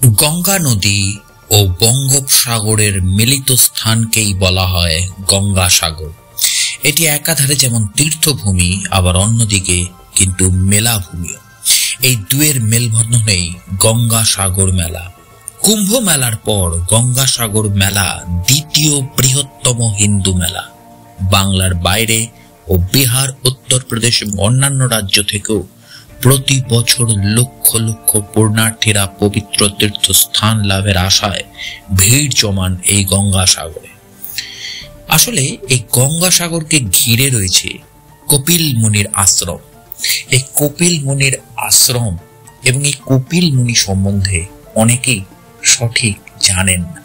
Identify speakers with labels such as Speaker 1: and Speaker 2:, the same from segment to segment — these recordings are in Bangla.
Speaker 1: গঙ্গা নদী ও বঙ্গোপসাগরের মিলিত স্থানকেই বলা হয় গঙ্গাসাগর। এটি একাধারে যেমন তীর্থভূমি, আবার অন্যদিকে কিন্তু মেলাভূমিও। এই দুয়ের মেলবন্ধনেই গঙ্গাসাগর মেলা। কুম্ভ মেলার পর গঙ্গাসাগর মেলা দ্বিতীয় বৃহত্তম হিন্দু মেলা। বাংলার বাইরে ও বিহার, উত্তরপ্রদেশ এবং অন্যান্য রাজ্য থেকেও প্রতি বছর লক্ষ লক্ষ পুণ্যার্থীরা পবিত্র তীর্থস্থান লাভের আশায় ভিড় জমান এই গঙ্গাসাগরে। আসলে এই গঙ্গাসাগরকে ঘিরে রয়েছে কপিল মুনির আশ্রম। এই কপিল মুনির আশ্রম এবং এই কপিল মুনি সম্বন্ধে অনেকেই সঠিক জানেন না।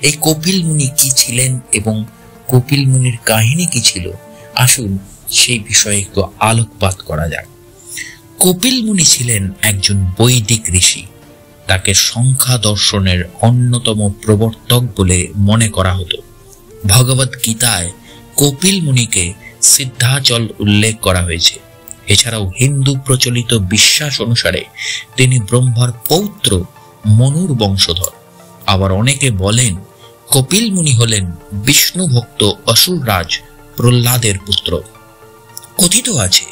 Speaker 1: এই কপিল মুনি কি ছিলেন এবং কপিল মুনির কাহিনী কি ছিল, আসুন সেই বিষয়ে একটু আলোকপাত করা যাক। কপিল মুনি ছিলেন একজন বৈদিক ঋষি। তাকে সংখ্যা দর্শনের অন্যতম প্রবর্তক বলে মনে করা হতো। ভগবত গীতায় কপিল মুনিকে সিদ্ধাচল উল্লেখ করা হয়েছে। এছাড়াও হিন্দু প্রচলিত বিশ্বাস অনুসারে তিনি ব্রহ্মার পৌত্র, মনুর বংশধর। আবার অনেকে বলেন কপিল মুনি হলেন বিষ্ণু ভক্ত অসুররাজ প্রহ্লাদের পুত্র। কথিত আছে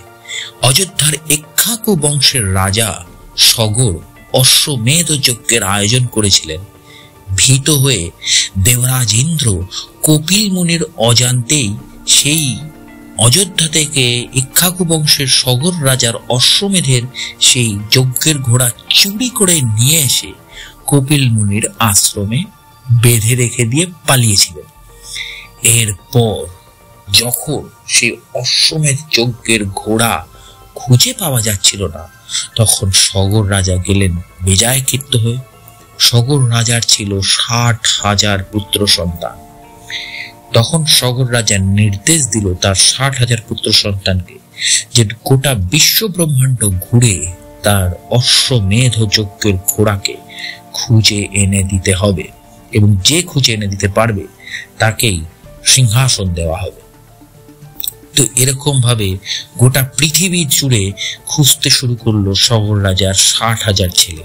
Speaker 1: অযোধ্যার ইক্ষ্বাকু বংশের রাজা সগর অশ্বমেধ যজ্ঞের আয়োজন করেছিলেন। ভীত হয়ে দেবরাজ ইন্দ্র কপিল মুনির অজান্তেই সেই অযোধ্যা থেকে ইক্ষ্বাকু বংশের সগর রাজার অশ্বমেধের সেই যজ্ঞের ঘোড়া চুরি করে নিয়ে এসে কপিল মুনির আশ্রমে বেঁধে রেখে দিয়ে পালিয়েছিলেন। এরপর যখন সেই অশ্বমেধ যজ্ঞের ঘোড়া খুঁজে পাওয়া যাচ্ছিল না, তখন সগর রাজা গেলেন বেজায় ক্ষিপ্ত হয়ে। সগর রাজার ছিল 60,000 পুত্র সন্তান। তখন সগর রাজা নির্দেশ দিল তার 60,000 পুত্র সন্তানকে যে গোটা বিশ্ব ব্রহ্মাণ্ড ঘুরে তার অশ্বমেধ যজ্ঞের ঘোড়াকে খুঁজে এনে দিতে হবে এবং যে খুঁজে এনে দিতে পারবে তাকেই সিংহাসন দেওয়া হবে। তো এরকম ভাবে গোটা পৃথিবী জুড়ে খুঁজতে শুরু করলো সগর রাজার 60,000 ছেলে।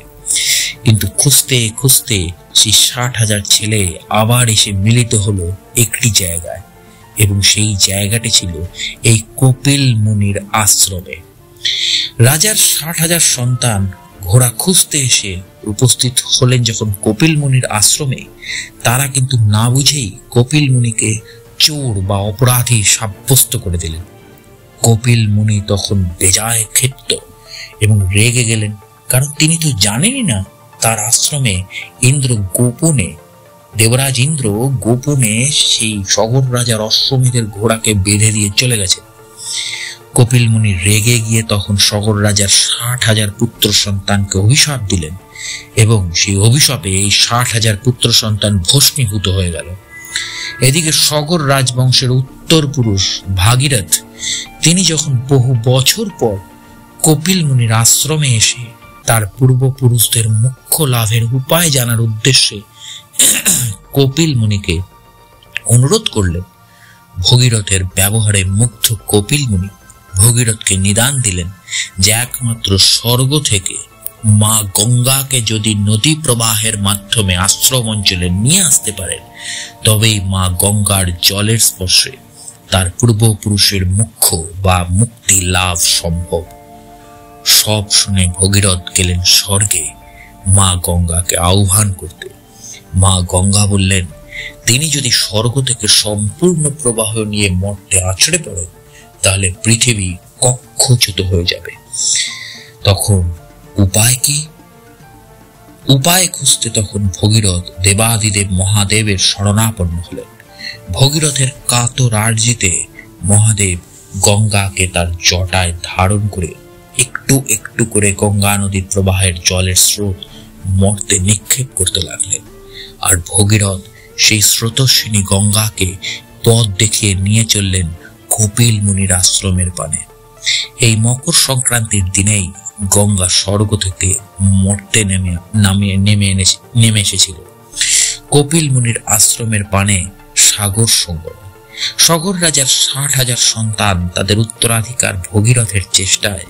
Speaker 1: কিন্তু খুঁজতে খুঁজতে সেই 60,000 ছেলে আবার এসে মিলিত হলো একটি জায়গায়, এবং সেই জায়গাটি ছিল এই কপিল মুনির আশ্রমে। রাজার 60,000 সন্তান ঘোড়া খুঁজতে এসে উপস্থিত হলেন যখন কপিল মুনির আশ্রমে, তারা কিন্তু না বুঝেই কপিল মুনিকে চোর বা অপরাধী সাব্যস্ত করে দিলেন। কপিল মুনি তখন বেজায় ক্ষিপ্ত এবং রেগে গেলেন, কারণ তিনি তো জানেনই না তার আশ্রমে দেবরাজ ইন্দ্র গোপনে সেই সগর রাজার অশ্বমেধের ঘোড়াকে বেঁধে দিয়ে চলে গেছে। কপিল মুনি রেগে গিয়ে তখন সগর রাজার 60,000 পুত্র সন্তানকে অভিশাপ দিলেন এবং সেই অভিশাপে এই 60,000 পুত্র সন্তান ভস্মীভূত হয়ে গেল। এদিকে সগর রাজবংশের উত্তর পুরুষ ভাগীরথ, তিনি যখন বহু বছর পর কপিল মুনির আশ্রমে এসে তার পূর্বপুরুষদের মোক্ষ লাভের উপায় জানার উদ্দেশ্যে কপিল মুনিকে অনুরোধ করলেন, ভগীরথের ব্যবহারে মুগ্ধ কপিল মুনি ভগীরথকে নিদান দিলেন যে একমাত্র স্বর্গ থেকে মা গঙ্গাকে যদি নদী প্রবাহের মাধ্যমে আশ্রম অঞ্চলে নিয়ে আসতে পারেন, তবেই মা গঙ্গার জলের স্পর্শে তার পূর্বপুরুষের মোক্ষ বা মুক্তি লাভ সম্ভব। সব শুনে ভগীরথ গেলেন স্বর্গে মা গঙ্গাকে আহ্বান করতে। মা গঙ্গা বললেন, তিনি যদি স্বর্গ থেকে সম্পূর্ণ প্রবাহ নিয়ে মর্তে আছড়ে পড়ে, তাহলে পৃথিবী কক্ষচ্যুত হয়ে যাবে। তখন উপায় কি? উপায় খুঁজতে তখন ভগীরথ দেবাদিদেব মহাদেবের শরণাপন্ন হলেন। ভগীরথের কাতর আর্জিতে মহাদেব গঙ্গাকে তার জটায় ধারণ করে একটু একটু করে গঙ্গা নদীর প্রবাহের জলের স্রোত মর্তে নিক্ষেপ করতে লাগলেন। আর ভগীরথ সেই স্রোতস্বিনী গঙ্গাকে পথ দেখিয়ে নিয়ে চললেন কপিল মুনির আশ্রমের পানে। এই মকর সংক্রান্তির দিনেই গঙ্গা স্বর্গ থেকে মর্তে নেমে এসেছিল। কপিল মুনির আশ্রমের পানে সাগর সঙ্গম সগর রাজার 60,000 সন্তান তাদের উত্তরাধিকার ভগীরথের চেষ্টায়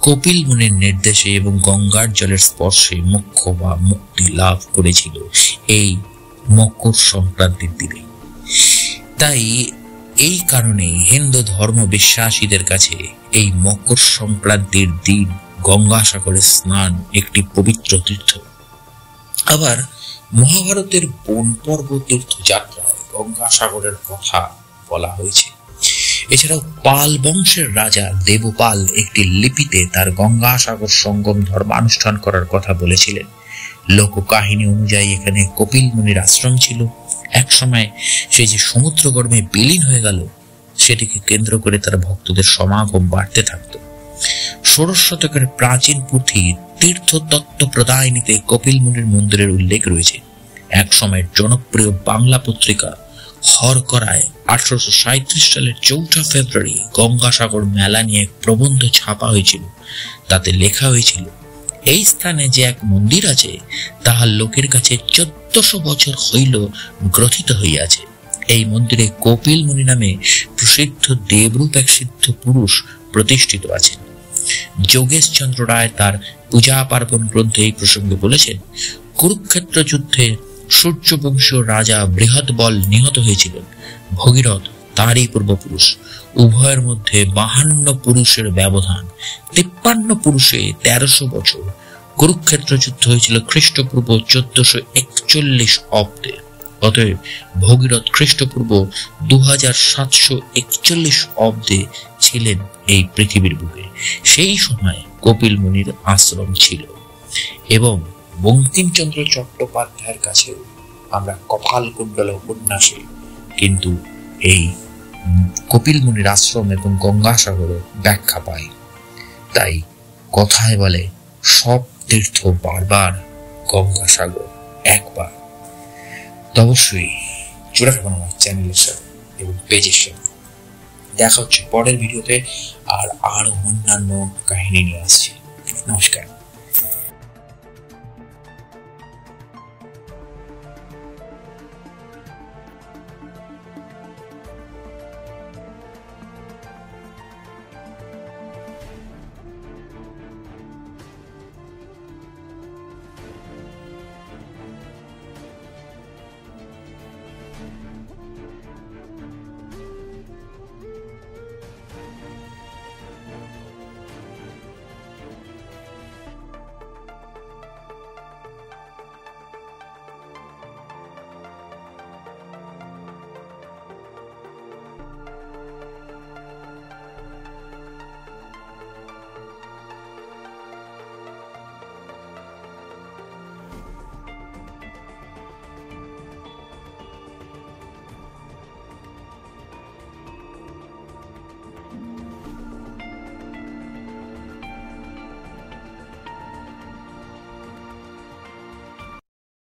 Speaker 1: কপিল মুনির নির্দেশে এবং গঙ্গার জলের স্পর্শে মোক্ষ বা মুক্তি লাভ করেছিল এই মকর সংক্রান্তির দিনে। তাই এই কারণে হিন্দু ধর্ম বিশ্বাসীদের কাছে এই মকর সংক্রান্তির দিন গঙ্গাসাগরে স্নান একটি পবিত্র তীর্থ। আবার মহাভারতের বন পর্ব তীর্থযাত্রায় গঙ্গাসাগরের কথা বলা হয়েছে। এছাড়াও পাল বংশের রাজা দেবপাল একটি লিপিতে তার গঙ্গাসাগর সঙ্গম ধর্মানুষ্ঠান করার কথা বলেছিলেন। লোককাহিনী অনুযায়ী এখানে কপিল মুনির আশ্রম ছিল। এক সময় সে যে সমুদ্রগর্ভে বিলীন হয়ে গেল, সেটিকে কেন্দ্র করে তার ভক্তদের সমাগম বাড়তে থাকত। 16 শতকের প্রাচীন পুঁথি তীর্থ তত্ত্ব প্রদায়নীতে কপিল মুনির মন্দিরের উল্লেখ রয়েছে। এক সময়ের জনপ্রিয় বাংলা পত্রিকা হরকরায় 1837 সালের 4 ফেব্রুয়ারি গঙ্গাসাগর মেলা নিয়ে এক প্রবন্ধ ছাপা হয়েছিল। তাতে লেখা হয়েছিল, এই স্থানে যে এক মন্দির আছে, তাহার লোকের কাছে 1400 বছর হইল গ্রথিত হইয়াছে। এই মন্দিরে কপিল মুনি নামে প্রসিদ্ধ দেবরূপ এক সিদ্ধ পুরুষ প্রতিষ্ঠিত আছেন। যোগেশ চন্দ্র রায় তার পূজা পার্বণ গ্রন্থে এই প্রসঙ্গে বলেছেন, কুরুক্ষেত্র যুদ্ধে সূর্যবংশীয় রাজা বৃহৎবল নিহত হয়েছিলেন। ভগীরথ তারই পূর্বপুরুষ। উভয়ের মধ্যে 52 পুরুষের ব্যবধান, 53 পুরুষে 1300 বছর। কুরুক্ষেত্র যুদ্ধ হয়েছিল খ্রিস্টপূর্ব 1441 অব্দে। অতএব ভগীরথ খ্রিস্টপূর্ব 2741 অব্দে ছিলেন এই পৃথিবীর বুকে। সেই সময় কপিল মুনির আশ্রম ছিল। এবং বঙ্কিমচন্দ্র চট্টোপাধ্যায়ের কাছে আমরা কপালকুণ্ডলা উপন্যাসে কিন্তু এই কপিল মুনির আশ্রম এবং গঙ্গাসাগরের ব্যাখ্যা পাই। তাই কথায় বলে, সব তীর্থ বারবার, গঙ্গাসাগর একবার। তো অবশ্যই জুড়ে থাকুন আমার চ্যানেলের সাথে এবং পেজের সাথে। দেখা হচ্ছে পরের ভিডিওতে, আর আরো অন্যান্য কাহিনী নিয়ে আসছি। নমস্কার।